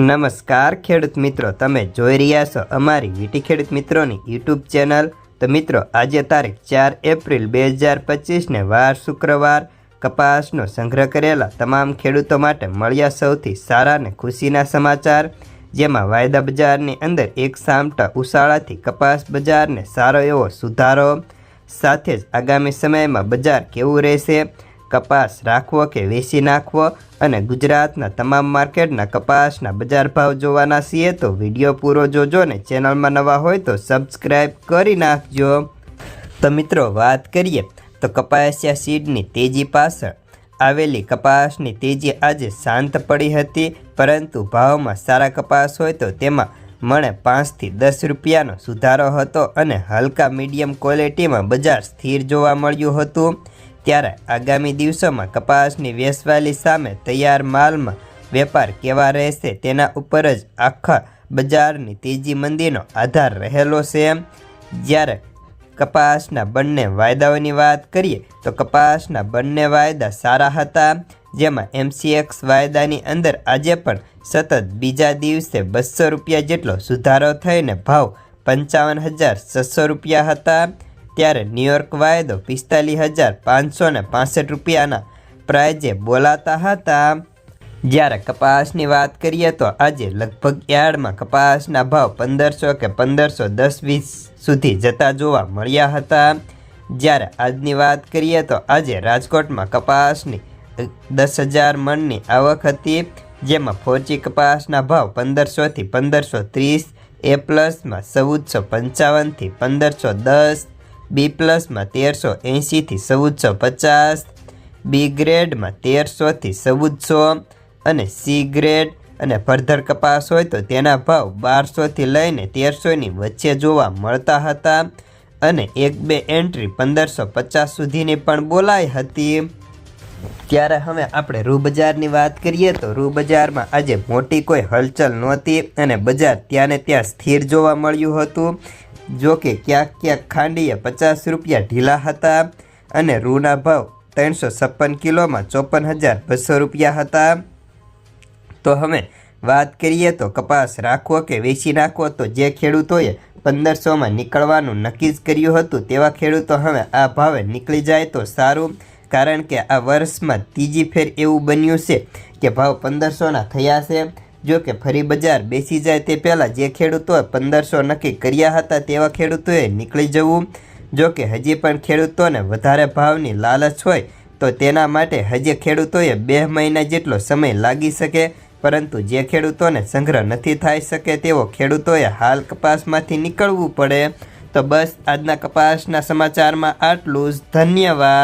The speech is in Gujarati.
નમસ્કાર ખેડૂત મિત્રો, તમે જોઈ રહ્યા છો અમારી વીટી ખેડૂત મિત્રોની યુટ્યુબ ચેનલ। તો મિત્રો, આજે તારીખ 4 એપ્રિલ 2025 વાર શુક્રવાર કપાસનો સંગ્રહ કરેલા તમામ ખેડૂતો માટે મળ્યા સૌથી સારા અને ખુશીના સમાચાર, જેમાં વાયદા બજારની અંદર એક સામટા ઉછાળાથી કપાસ બજારને સારો એવો સુધારો, સાથે જ આગામી સમયમાં બજાર કેવું રહેશે, કપાસ રાખવો કે વેચી નાખવો અને ગુજરાતના તમામ માર્કેટના કપાસના બજાર ભાવ જોવાના છીએ। તો વિડીયો પૂરો જોજો ને ચેનલમાં નવા હોય તો સબસ્ક્રાઈબ કરી નાખજો। તો મિત્રો, વાત કરીએ તો કપાસિયા સીડની તેજી પાછળ આવેલી કપાસની તેજી આજે શાંત પડી હતી, પરંતુ ભાવમાં સારા કપાસ હોય તો તેમાં મણે 5 થી 10 રૂપિયાનો સુધારો હતો અને હલકા મીડિયમ ક્વોલિટીમાં બજાર સ્થિર જોવા મળ્યું હતું। ત્યારે આગામી દિવસોમાં કપાસની વેચવાલી સામે તૈયાર માલમાં વેપાર કેવા રહેશે તેના ઉપર જ આખા બજારની તેજી મંદીનો આધાર રહેલો છે। જ્યારે કપાસના બંને વાયદાઓની વાત કરીએ તો કપાસના બંને વાયદા સારા હતા, જેમાં MCX વાયદાની અંદર આજે પણ સતત બીજા દિવસે 200 રૂપિયા જેટલો સુધારો થઈને ભાવ 55,600 રૂપિયા હતા। ત્યારે ન્યૂયોર્ક વાયદો 45,565 રૂપિયાના પ્રાઇઝે બોલાતા હતા। જ્યારે કપાસની વાત કરીએ તો આજે લગભગ યાર્ડમાં કપાસના ભાવ 1500 કે 1510-20 સુધી જતા જોવા મળ્યા હતા। જ્યારે આજની વાત કરીએ તો આજે રાજકોટમાં કપાસની 10,000 મણની આવક હતી, જેમાં ફોરચી કપાસના ભાવ 1500 થી 1530, A પ્લસમાં 1455 થી 1510, B પ્લસમાં 1380 થી 1450, B ગ્રેડમાં 1300 થી 1400 અને C ગ્રેડ અને ફર્ધર કપાસ હોય તો તેના ભાવ 1200 થી લઈને 1300ની વચ્ચે જોવા મળતા હતા અને 1-2 એન્ટ્રી 1550 સુધીની પણ બોલાઈ હતી। ત્યારે હવે આપણે રૂ બજારની વાત કરીએ તો રૂ બજારમાં આજે મોટી કોઈ હલચલ નહોતી અને બજાર ત્યાં ને ત્યાં સ્થિર જોવા મળ્યું હતું। જો કે ક્યાંક ક્યાંક ખાંડીએ 50 રૂપિયા ઢીલા હતા અને રૂના ભાવ 356 કિલોમાં 54,200 રૂપિયા હતા। તો હવે વાત કરીએ તો કપાસ રાખવો કે વેચી નાખવો, તો જે ખેડૂતોએ 1500માં નીકળવાનું નક્કી જ કર્યું હતું તેવા ખેડૂતો હવે આ ભાવે નીકળી જાય તો સારું, કારણ કે આ વર્ષમાં ત્રીજી ફેર એવું બન્યું છે કે ભાવ 1500ના થયા છે। જો કે ફરી બજાર બેસી જાય તે પહેલાં જે ખેડૂતોએ 1500 નક્કી કર્યા હતા તેવા ખેડૂતોએ નીકળી જવું। જો કે હજી પણ ખેડૂતોને વધારે ભાવની લાલચ હોય તો તેના માટે હજી ખેડૂતોએ 2 મહિના જેટલો સમય લાગી શકે, પરંતુ જે ખેડૂતોને સંગ્રહ નથી થઈ શકે તેવો ખેડૂતોએ હાલ કપાસમાંથી નીકળવું પડે। તો બસ આજના કપાસના સમાચારમાં આટલું જ। ધન્યવાદ।